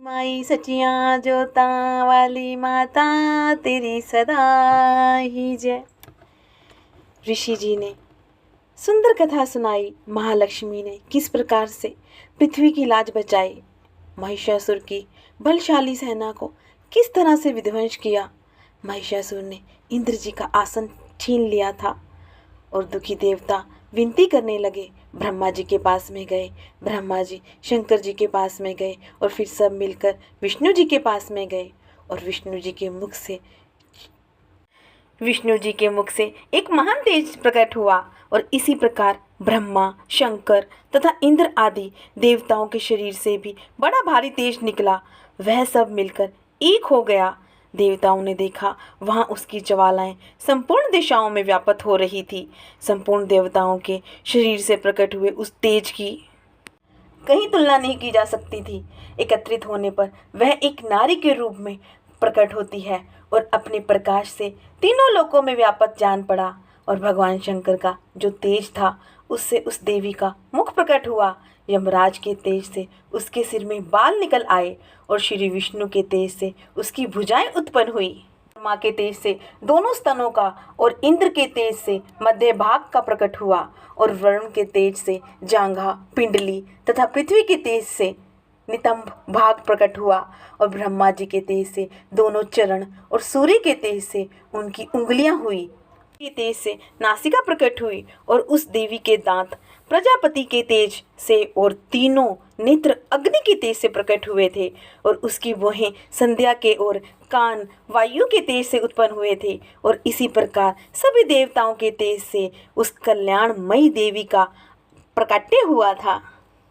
माई सचियां जोता वाली माता तेरी सदा ही जय। ऋषि जी ने सुंदर कथा सुनाई। महालक्ष्मी ने किस प्रकार से पृथ्वी की लाज बचाई, महिषासुर की बलशाली सेना को किस तरह से विध्वंस किया। महिषासुर ने इंद्र जी का आसन छीन लिया था और दुखी देवता विनती करने लगे। ब्रह्मा जी के पास में गए, ब्रह्मा जी शंकर जी के पास में गए और फिर सब मिलकर विष्णु जी के पास में गए और विष्णु जी के मुख से एक महान तेज प्रकट हुआ और इसी प्रकार ब्रह्मा, शंकर तथा इंद्र आदि देवताओं के शरीर से भी बड़ा भारी तेज निकला। वह सब मिलकर एक हो गया। देवताओं ने देखा, वहां उसकी ज्वालाएं संपूर्ण दिशाओं में व्याप्त हो रही थी। संपूर्ण देवताओं के शरीर से प्रकट हुए उस तेज की कहीं तुलना नहीं की जा सकती थी। एकत्रित होने पर वह एक नारी के रूप में प्रकट होती है और अपने प्रकाश से तीनों लोकों में व्याप्त जान पड़ा। और भगवान शंकर का जो तेज था, उससे उस देवी का मुख प्रकट हुआ। यमराज के तेज से उसके सिर में बाल निकल आए और श्री विष्णु के तेज से उसकी भुजाएं उत्पन्न हुई। ब्रह्मा के तेज से दोनों स्तनों का और इंद्र के तेज से मध्य भाग का प्रकट हुआ और वरुण के तेज से जांघा, पिंडली तथा पृथ्वी के तेज से नितंब भाग प्रकट हुआ और ब्रह्मा जी के तेज से दोनों चरण और सूर्य के तेज से उनकी उंगलियां हुई। के तेज से नासिका प्रकट हुई और उस देवी के दांत प्रजापति के तेज से और तीनों नेत्र अग्नि के तेज से प्रकट हुए थे और उसकी भौहें संध्या के और कान वायु के तेज से उत्पन्न हुए थे। और इसी प्रकार सभी देवताओं के तेज से उस कल्याणमयी देवी का प्रकट्य हुआ था।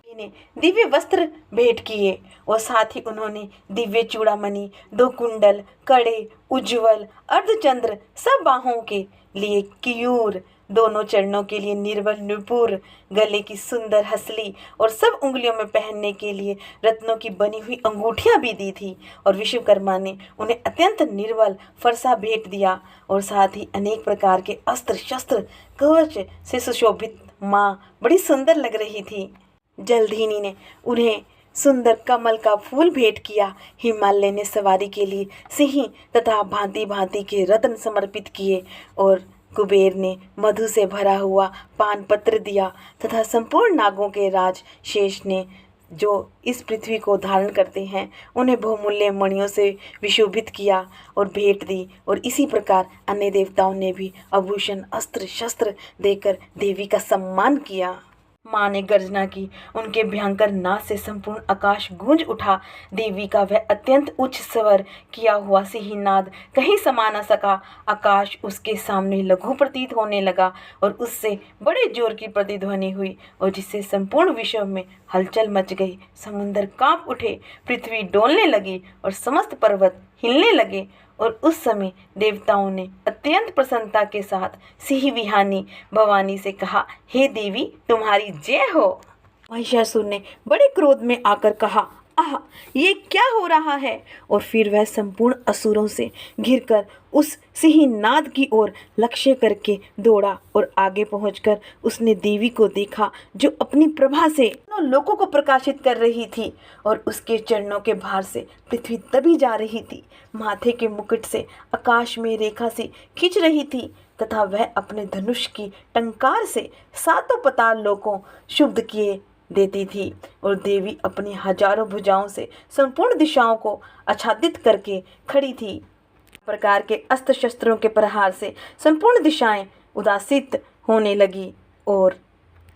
ने दिव्य वस्त्र भेंट किए और साथ ही उन्होंने दिव्य चूड़ामणि, 2 कुंडल, कड़े, उज्ज्वल अर्धचंद्र, सब बाहों के लिए कियूर, दोनों चरणों के लिए निर्मल नुपुर, गले की सुंदर हसली और सब उंगलियों में पहनने के लिए रत्नों की बनी हुई अंगूठियां भी दी थी। और विश्वकर्मा ने उन्हें अत्यंत निर्मल फरसा भेंट दिया और साथ ही अनेक प्रकार के अस्त्र शस्त्र कवच से सुशोभित माँ बड़ी सुंदर लग रही थी। जलधीनी ने उन्हें सुंदर कमल का फूल भेंट किया। हिमालय ने सवारी के लिए सिंह तथा भांति भांति के रत्न समर्पित किए और कुबेर ने मधु से भरा हुआ पान पत्र दिया तथा संपूर्ण नागों के राज शेष ने जो इस पृथ्वी को धारण करते हैं, उन्हें बहुमूल्य मणियों से विशोभित किया और भेंट दी। और इसी प्रकार अन्य देवताओं ने भी आभूषण, अस्त्र शस्त्र देकर देवी का सम्मान किया। माँ ने गर्जना की, उनके भयंकर नाद से संपूर्ण आकाश गूंज उठा। देवी का वह अत्यंत उच्च स्वर किया हुआ सिंहनाद कहीं समा न सका। आकाश उसके सामने लघु प्रतीत होने लगा और उससे बड़े जोर की प्रतिध्वनि हुई और जिससे संपूर्ण विश्व में हलचल मच गई। समुद्र कांप उठे, पृथ्वी डोलने लगी और समस्त पर्वत हिलने लगे। और उस समय देवताओं ने अत्यंत प्रसन्नता के साथ सिंह विहानी भवानी से कहा, हे देवी, तुम्हारी जय हो। महिषासुर ने बड़े क्रोध में आकर कहा, आह, ये क्या हो रहा है। और फिर वह संपूर्ण असुरों से घिरकर उस सिंहनाद की ओर लक्ष्य करके दौड़ा और आगे पहुंचकर उसने देवी को देखा जो अपनी प्रभा से लोकों को प्रकाशित कर रही थी और उसके चरणों के भार से पृथ्वी दबी जा रही थी। माथे के मुकुट से आकाश में रेखा से खींच रही थी तथा वह अपने धनुष की टंकार से 7 पाताल लोकों शुद्ध किए देती थी। और देवी अपनी हजारों भुजाओं से संपूर्ण दिशाओं को आच्छादित करके खड़ी थी। प्रकार के अस्त्र शस्त्रों के प्रहार से संपूर्ण दिशाएं उदासित होने लगी। और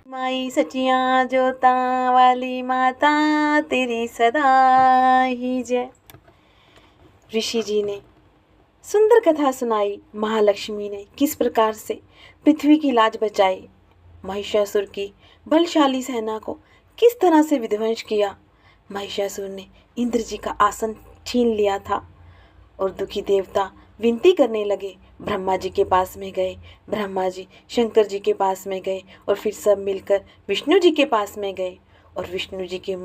माई सचियां जोता वाली माता तेरी सदा ही जय। ऋषि जी ने सुंदर कथा सुनाई। महालक्ष्मी ने किस प्रकार से पृथ्वी की लाज बचाई, महिषासुर की बलशाली सेना को किस तरह से विध्वंस किया। महिषासुर ने इंद्र जी का आसन छीन लिया था और दुखी देवता विनती करने लगे। ब्रह्मा जी के पास में गए, ब्रह्मा जी शंकर जी के पास में गए और फिर सब मिलकर विष्णु जी के पास में गए और विष्णु जी के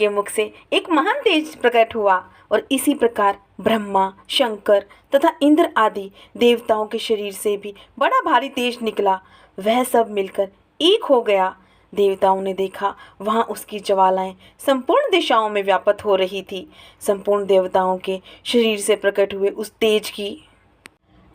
मुख से एक महान तेज प्रकट हुआ और इसी प्रकार ब्रह्मा, शंकर तथा इंद्र आदि देवताओं के शरीर से भी बड़ा भारी तेज निकला। वह सब मिलकर एक हो गया। देवताओं ने देखा वहाँ उसकी ज्वालाएं संपूर्ण दिशाओं में व्याप्त हो रही थी। संपूर्ण देवताओं के शरीर से प्रकट हुए उस तेज की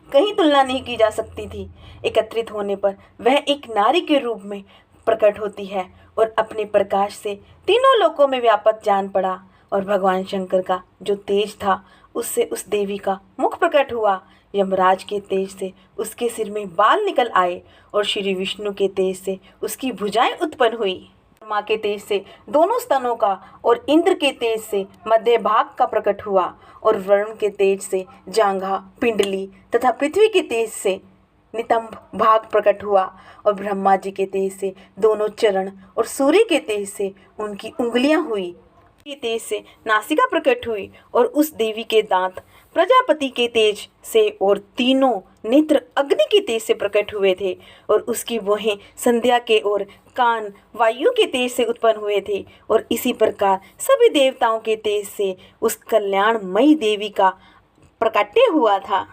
कहीं तुलना नहीं की जा सकती थी। एकत्रित होने पर वह एक नारी के रूप में प्रकट होती है और अपने प्रकाश से तीनों लोकों में व्यापक जान पड़ा। और भगवान शंकर का जो तेज था उससे उस देवी का मुख प्रकट हुआ। यमराज के तेज से उसके सिर में बाल निकल आए और श्री विष्णु के तेज से उसकी भुजाएं उत्पन्न हुई। माँ के तेज से दोनों स्तनों का और इंद्र के तेज से मध्य भाग का प्रकट हुआ और वरुण के तेज से जांघा, पिंडली तथा पृथ्वी के तेज से नितंब भाग प्रकट हुआ और ब्रह्मा जी के तेज से दोनों चरण और सूर्य के तेज से उनकी उंगलियां हुई। के तेज से नासिका प्रकट हुई और उस देवी के दांत प्रजापति के तेज से और तीनों नेत्र अग्नि के तेज से प्रकट हुए थे और उसकी भौहें संध्या के और कान वायु के तेज से उत्पन्न हुए थे। और इसी प्रकार सभी देवताओं के तेज से उस कल्याणमयी देवी का प्रकट्य हुआ था।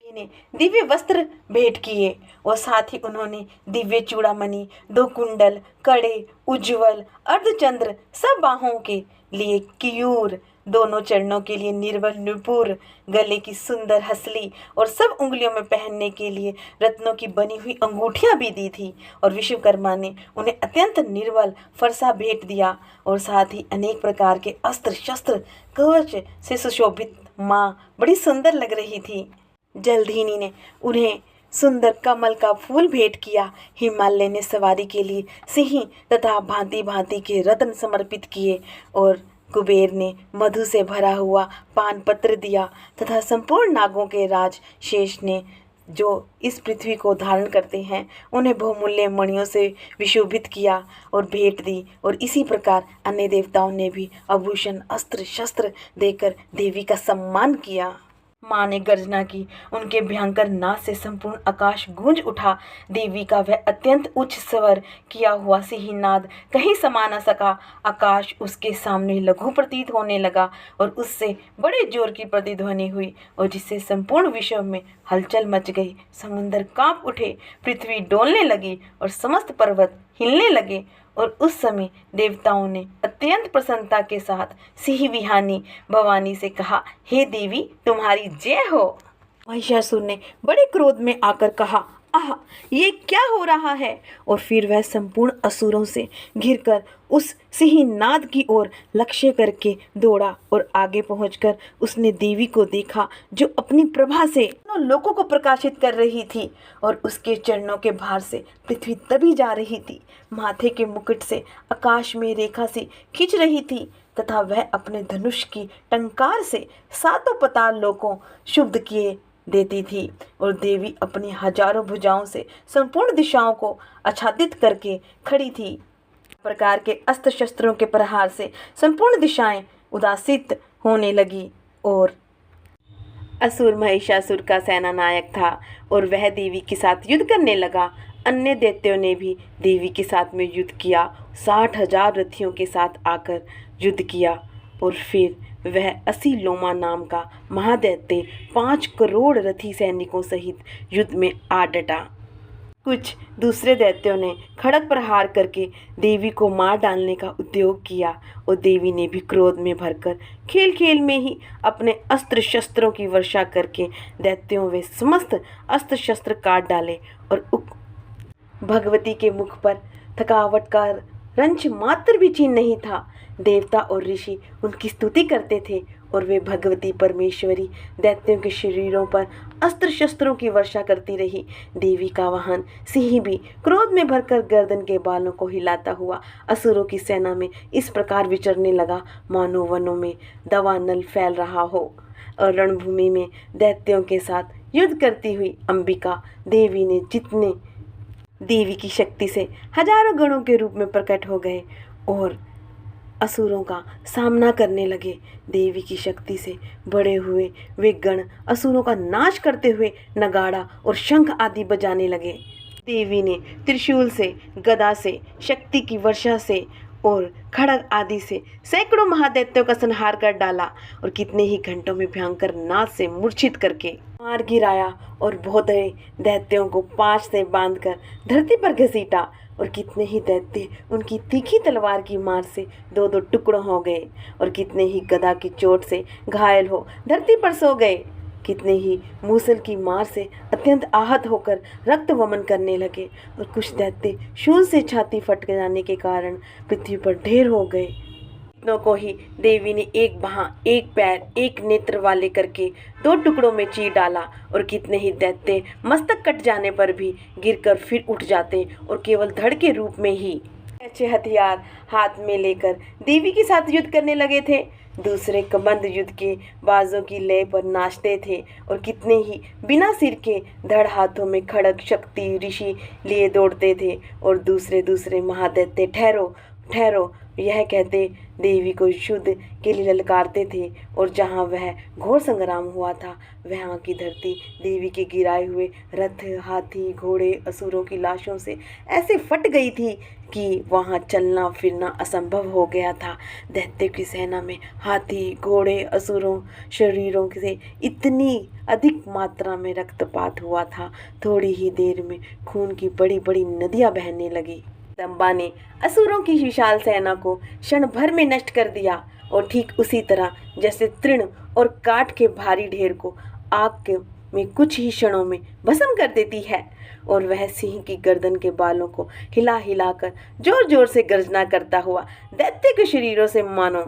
ने दिव्य वस्त्र भेंट किए और साथ ही उन्होंने दिव्य चूड़ामणि, 2 कुंडल, कड़े, उज्ज्वल अर्धचंद्र, सब बाहों के लिए कियूर, दोनों चरणों के लिए निर्मल नुपुर, गले की सुंदर हसली और सब उंगलियों में पहनने के लिए रत्नों की बनी हुई अंगूठियां भी दी थी। और विश्वकर्मा ने उन्हें अत्यंत निर्मल फरसा भेंट दिया और साथ ही अनेक प्रकार के अस्त्र शस्त्र कवच से सुशोभित माँ बड़ी सुंदर लग रही थी। जलधीनी ने उन्हें सुंदर कमल का फूल भेंट किया। हिमालय ने सवारी के लिए सिंह तथा भांति भांति के रत्न समर्पित किए और कुबेर ने मधु से भरा हुआ पान पत्र दिया तथा संपूर्ण नागों के राज शेष ने जो इस पृथ्वी को धारण करते हैं उन्हें बहुमूल्य मणियों से विशोभित किया और भेंट दी। और इसी प्रकार अन्य देवताओं ने भी आभूषण अस्त्र शस्त्र देकर देवी का सम्मान किया। माँ ने गर्जना की, उनके भयंकर नाद से संपूर्ण आकाश गूंज उठा। देवी का वह अत्यंत उच्च स्वर किया हुआ सिंहनाद कहीं समा न सका। आकाश उसके सामने लघु प्रतीत होने लगा और उससे बड़े जोर की प्रतिध्वनि हुई और जिससे संपूर्ण विश्व में हलचल मच गई। समुद्र कांप उठे, पृथ्वी डोलने लगी और समस्त पर्वत हिलने लगे। और उस समय देवताओं ने अत्यंत प्रसन्नता के साथ सिंह विहानी भवानी से कहा, हे देवी तुम्हारी जय हो। महिषासुर ने बड़े क्रोध में आकर कहा, आह ये क्या हो रहा है। और फिर वह संपूर्ण असुरों से घिरकर उस सिंहनाद की ओर लक्ष्य करके दौड़ा और आगे पहुंचकर उसने देवी को देखा जो अपनी प्रभा से लोकों को प्रकाशित कर रही थी और उसके चरणों के भार से पृथ्वी दबी जा रही थी। माथे के मुकुट से आकाश में रेखा सी खींच रही थी तथा वह अपने धनुष की टंकार से 7 पाताल लोकों शुद्ध किए देती थी। और देवी अपनी हजारों भुजाओं से संपूर्ण दिशाओं को आच्छादित करके खड़ी थी। प्रकार के अस्त्र शस्त्रों के प्रहार से संपूर्ण दिशाएं उदासित होने लगी और असुर महिषासुर का सेना नायक था और वह देवी के साथ युद्ध करने लगा। अन्य दैत्यों ने भी देवी के साथ में युद्ध किया, 60,000 रथियों के साथ आकर युद्ध किया। और फिर वह 80 लोमा नाम का महादैत्य 5 करोड़ रथी सैनिकों सहित युद्ध में आ डटा। कुछ दूसरे दैत्यों ने खड़ग प्रहार करके देवी को मार डालने का उद्योग किया और देवी ने भी क्रोध में भरकर खेल खेल में ही अपने अस्त्र शस्त्रों की वर्षा करके दैत्यों वे समस्त अस्त्र शस्त्र काट डाले। और भगवती के मुख पर थकावट का रंच मात्र भी चिन्ह नहीं था। देवता और ऋषि उनकी स्तुति करते थे और वे भगवती परमेश्वरी दैत्यों के शरीरों पर अस्त्र शस्त्रों की वर्षा करती रही। देवी का वाहन सिंह भी क्रोध में भरकर गर्दन के बालों को हिलाता हुआ असुरों की सेना में इस प्रकार विचरने लगा मानो वनों में दावानल फैल रहा हो। और रणभूमि में दैत्यों के साथ युद्ध करती हुई अंबिका देवी ने जितने देवी की शक्ति से हजारों गणों के रूप में प्रकट हो गए और असुरों का सामना करने लगे। देवी की शक्ति से बड़े हुए वे गण असुरों का नाश करते हुए नगाड़ा और शंख आदि बजाने लगे। देवी ने त्रिशूल से, गदा से, शक्ति की वर्षा से और खड़ग आदि से सैकड़ों महादैत्यों का संहार कर डाला और कितने ही घंटों में भयंकर नाद से मूर्छित करके मार गिराया और बहुत दैत्यों को 5 से बांधकर धरती पर घसीटा और कितने ही दैत्य उनकी तीखी तलवार की मार से 2-2 टुकड़ों हो गए और कितने ही गदा की चोट से घायल हो धरती पर सो गए। कितने ही मूसल की मार से अत्यंत आहत होकर रक्त वमन करने लगे और कुछ दैत्य शूल से छाती फट जाने के कारण पृथ्वी पर ढेर हो गए। कितनों को ही देवी ने एक बाह, एक पैर, एक नेत्र वाले करके 2 टुकड़ों में चीर डाला और कितने ही दैत्य मस्तक कट जाने पर भी गिरकर फिर उठ जाते और केवल धड़ के रूप में ही अच्छे हथियार हाथ में लेकर देवी के साथ युद्ध करने लगे थे। दूसरे कबंध युद्ध के बाजों की लय पर नाचते थे और कितने ही बिना सिर के धड़ हाथों में खड़ग शक्ति ऋषि लिए दौड़ते थे और दूसरे महादैत्य ठहरो ठहरो यह कहते देवी को युद्ध के लिए ललकारते थे और जहाँ वह घोर संग्राम हुआ था वहाँ की धरती देवी के गिराए हुए रथ, हाथी, घोड़े, असुरों की लाशों से ऐसे फट गई थी कि वहाँ चलना फिरना असंभव हो गया था। दैत्य की सेना में हाथी, घोड़े, असुरों शरीरों से इतनी अधिक मात्रा में रक्तपात हुआ था, थोड़ी ही देर में खून की बड़ी बड़ी नदियाँ बहने लगी। जगदम्बा ने असुरों की विशाल सेना को क्षण भर में नष्ट कर दिया और ठीक उसी तरह जैसे तृण और काठ के भारी ढेर को आग में कुछ ही क्षणों में भस्म कर देती है और वह सिंह की गर्दन के बालों को हिला हिलाकर जोर जोर से गर्जना करता हुआ दैत्य के शरीरों से मानो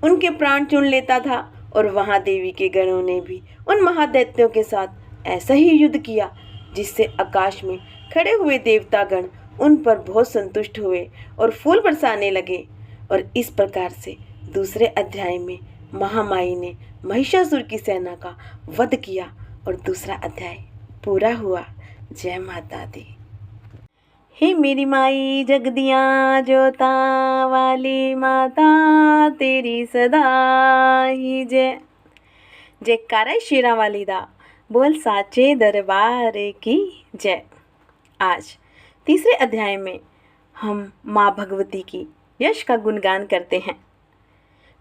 उनके प्राण चुन लेता था। और वहां देवी के गणों ने भी उन महादैत्यों के साथ ऐसा ही युद्ध किया जिससे आकाश में खड़े हुए देवतागण उन पर बहुत संतुष्ट हुए और फूल बरसाने लगे। और इस प्रकार से दूसरे अध्याय में महामाई ने महिषासुर की सेना का वध किया और दूसरा अध्याय पूरा हुआ। जय माता दी। हे मेरी माई जगदिया जोता वाली माता तेरी सदा ही जय। जयकारा शेरा वाली दा बोल साचे दरबार की जय। आज तीसरे अध्याय में हम माँ भगवती की यश का गुणगान करते हैं।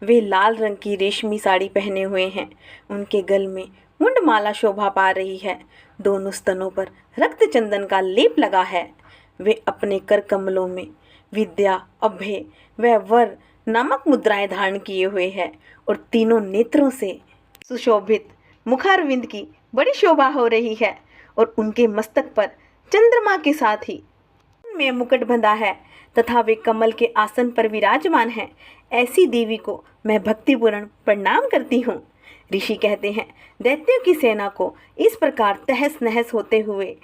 वे लाल रंग की रेशमी साड़ी पहने हुए हैं। उनके गल में मुंडमाला शोभा पा रही है। दोनों स्तनों पर रक्त चंदन का लेप लगा है। वे अपने कर कमलों में विद्या, अभय व वर नामक मुद्राएं धारण किए हुए हैं और तीनों नेत्रों से सुशोभित मुखारविंद की बड़ी शोभा हो रही है और उनके मस्तक पर चंद्रमा के साथ ही में मुकुट बंधा है तथा वे कमल के आसन पर विराजमान हैं। ऐसी देवी को मैं भक्तिपूर्ण प्रणाम करती हूँ। ऋषि कहते हैं, दैत्यों की सेना को इस प्रकार तहस नहस होते हुए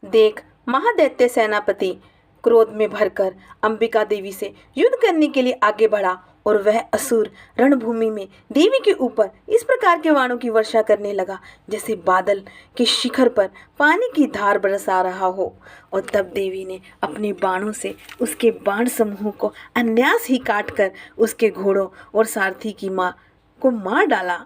देख महादैत्य सेनापति क्रोध में भरकर अंबिका देवी से युद्ध करने के लिए आगे बढ़ा और वह असुर रणभूमि में देवी के ऊपर इस प्रकार के बाणों की वर्षा करने लगा जैसे बादल के शिखर पर पानी की धार बरसा रहा हो। और तब देवी ने अपने बाणों से उसके बाण समूह को अन्यास ही काटकर उसके घोड़ों और सारथी की मां को मार डाला।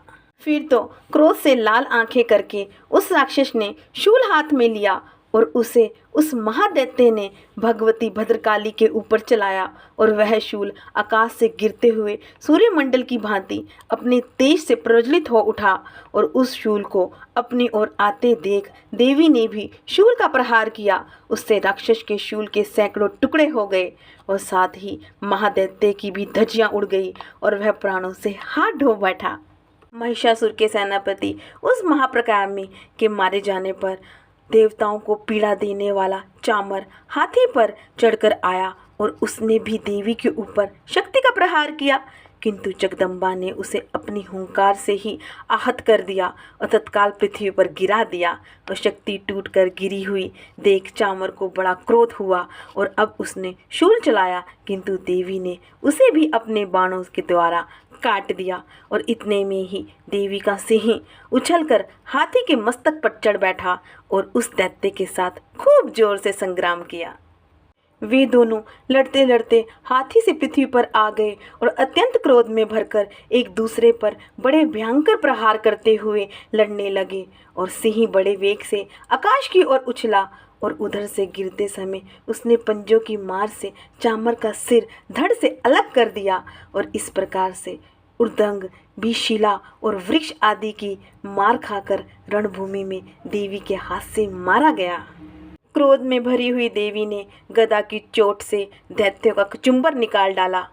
फिर तो क्रोध से लाल आंखें करके उस राक्षस ने शूल हाथ में लिया और उसे उस महादैत्य ने भगवती भद्रकाली के ऊपर चलाया और वह शूल आकाश से गिरते हुए सूर्यमंडल की भांति अपने तेज से प्रज्वलित हो उठा और उस शूल को अपनी ओर आते देख देवी ने भी शूल का प्रहार किया। उससे राक्षस के शूल के सैकड़ों टुकड़े हो गए और साथ ही महादैत्य की भी धज्जियां उड़ गई और वह प्राणों से हाथ धो बैठा। महिषासुर के सेनापति उस महाप्रकामी के मारे जाने पर देवताओं को पीड़ा देने वाला चामर हाथी पर चढ़कर आया और उसने भी देवी के ऊपर शक्ति का प्रहार किया, किंतु जगदम्बा ने उसे अपनी हुंकार से ही आहत कर दिया और तत्काल पृथ्वी पर गिरा दिया। और शक्ति टूटकर गिरी हुई देख चामर को बड़ा क्रोध हुआ और अब उसने शूल चलाया, किंतु देवी ने उसे भी अपने बाणों के द्वारा काट दिया और इतने में ही देवी का सिंह उछलकर हाथी के मस्तक पर चढ़ बैठा और उस दैत्य के साथ खूब जोर से संग्राम किया। वे दोनों लड़ते लड़ते हाथी से पृथ्वी पर आ गए और अत्यंत क्रोध में भरकर एक दूसरे पर बड़े भयंकर प्रहार करते हुए लड़ने लगे और सिंह बड़े वेग से आकाश की ओर उछला और उधर से गिरते समय उसने पंजों की मार से चामर का सिर धड़ से अलग कर दिया। और इस प्रकार से उर्दंग भी शिला और वृक्ष आदि की मार खाकर रणभूमि में देवी के हाथ से मारा गया। क्रोध में भरी हुई देवी ने गदा की चोट से दैत्यों का कचुम्बर निकाल डाला।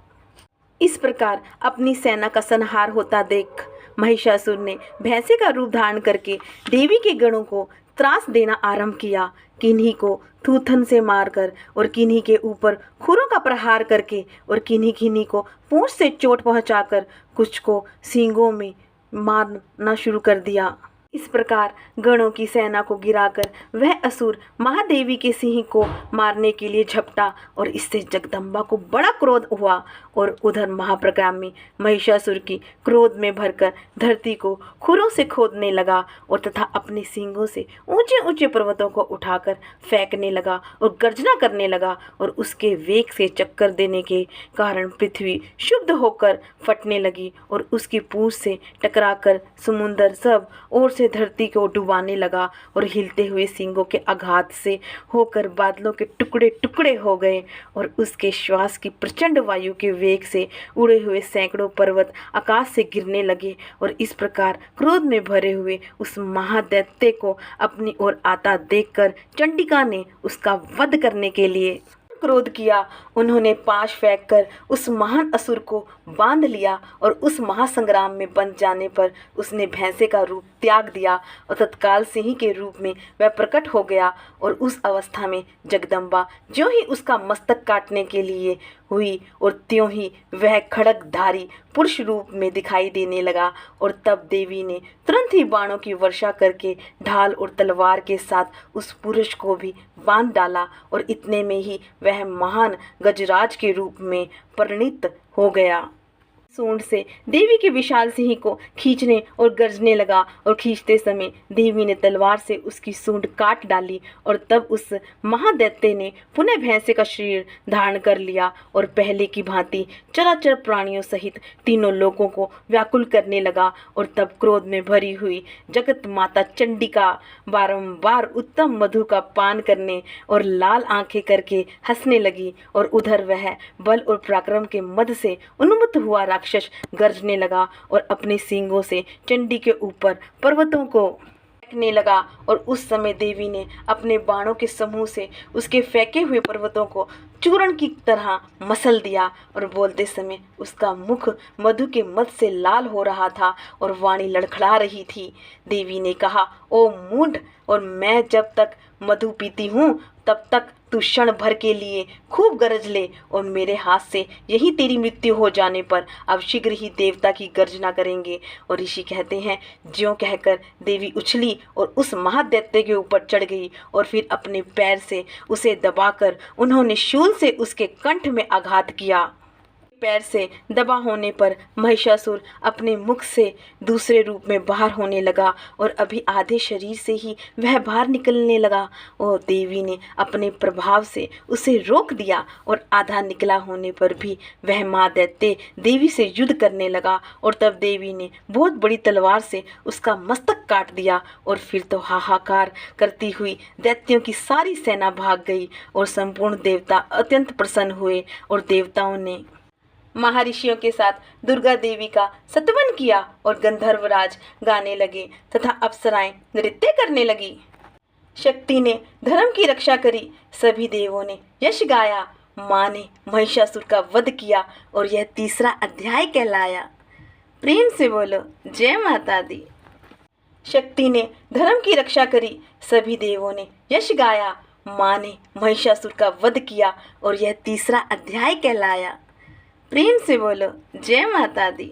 इस प्रकार अपनी सेना का संहार होता देख महिषासुर ने भैंसे का रूप धारण करके देवी के गणों को त्रास देना आरंभ किया। किन्हीं को थूथन से मारकर और किन्हीं के ऊपर खुरों का प्रहार करके और किन्हीं किन्हीं को पूंछ से चोट पहुंचाकर कुछ को सींगों में मारना शुरू कर दिया। इस प्रकार गणों की सेना को गिराकर वह असुर महादेवी के सिंह को मारने के लिए झपटा और इससे जगदम्बा को बड़ा क्रोध हुआ। और उधर महाप्रकामी महिषासुर की क्रोध में भरकर धरती को खुरों से खोदने लगा और तथा अपने सींगों से ऊंचे ऊंचे पर्वतों को उठाकर फेंकने लगा और गर्जना करने लगा। और उसके वेग से चक्कर देने के कारण पृथ्वी शुद्ध होकर फटने लगी और उसकी पूंछ से टकराकर समुंदर सब ओर से धरती को डुबाने लगा और हिलते हुए सींगों के आघात से होकर बादलों के टुकड़े टुकड़े हो गए। और उसके श्वास की प्रचंड वायु के वेग से उड़े हुए सैकड़ों पर्वत आकाश से गिरने लगे। और इस प्रकार क्रोध में भरे हुए उस महादैत्य को अपनी ओर आता देखकर चंडिका ने उसका वध करने के लिए क्रोध किया। उन्होंने पाश फेंककर उस महान असुर को बांध लिया और उस महासंग्राम में बंध जाने पर उसने भैंसे का रूप त्याग दिया और तत्काल सिंह के रूप में वह प्रकट हो गया। और उस अवस्था में जगदम्बा ज्यों ही उसका मस्तक काटने के लिए हुई और त्यों ही वह खड्गधारी पुरुष रूप में दिखाई देने लगा। और तब देवी ने तुरंत ही बाणों की वर्षा करके ढाल और तलवार के साथ उस पुरुष को भी बांध डाला और इतने में ही वह महान गजराज के रूप में परिणित हो गया। सूंड से देवी के विशाल सिंह को खींचने और गरजने लगा और खींचते समय देवी ने तलवार से उसकी सूंड काट डाली। और तब उस महादैत्य ने पुनः भैंसे का शरीर धारण कर लिया और पहले की भांति चराचर प्राणियों सहित तीनों लोगों को व्याकुल करने लगा। और तब क्रोध में भरी हुई जगत माता चंडिका बारंबार उत्तम मधु का पान करने और लाल आंखें करके हंसने लगी। और उधर वह बल और पराक्रम के मद से उन्मत्त हुआ राक्षस गरजने लगा और अपने सींगों से चंडी के ऊपर पर्वतों को फेंकने लगा। और उस समय देवी ने अपने बाणों के समूह से उसके फेंके हुए पर्वतों को चूर्ण की तरह मसल दिया। और बोलते समय उसका मुख मधु के मद से लाल हो रहा था और वाणी लड़खड़ा रही थी। देवी ने कहा, ओ मूढ़, और मैं जब तक मधु पीती हूँ तब तक तू क्षण भर के लिए खूब गरज ले और मेरे हाथ से यही तेरी मृत्यु हो जाने पर अब शीघ्र ही देवता की गर्जना करेंगे। और ऋषि कहते हैं, ज्यों कहकर देवी उछली और उस महादैत्य के ऊपर चढ़ गई और फिर अपने पैर से उसे दबाकर उन्होंने शूल से उसके कंठ में आघात किया। पैर से दबा होने पर महिषासुर अपने मुख से दूसरे रूप में बाहर होने लगा और अभी आधे शरीर से ही वह बाहर निकलने लगा। और देवी ने अपने प्रभाव से उसे रोक दिया और आधा निकला होने पर भी वह माँ दैत्य देवी से युद्ध करने लगा। और तब देवी ने बहुत बड़ी तलवार से उसका मस्तक काट दिया। और फिर तो हाहाकार करती हुई दैत्यों की सारी सेना भाग गई और संपूर्ण देवता अत्यंत प्रसन्न हुए। और देवताओं ने महर्षियों के साथ दुर्गा देवी का स्तवन किया और गंधर्वराज गाने लगे तथा अप्सराएं नृत्य करने लगी। शक्ति ने धर्म की रक्षा करी, सभी देवों ने यश गाया, माँ ने महिषासुर का वध किया और यह तीसरा अध्याय कहलाया। प्रेम से बोलो जय माता दी। शक्ति ने धर्म की रक्षा करी, सभी देवों ने यश गाया, माँ ने महिषासुर का वध किया और यह तीसरा अध्याय कहलाया। प्रेम से बोलो जय माता दी।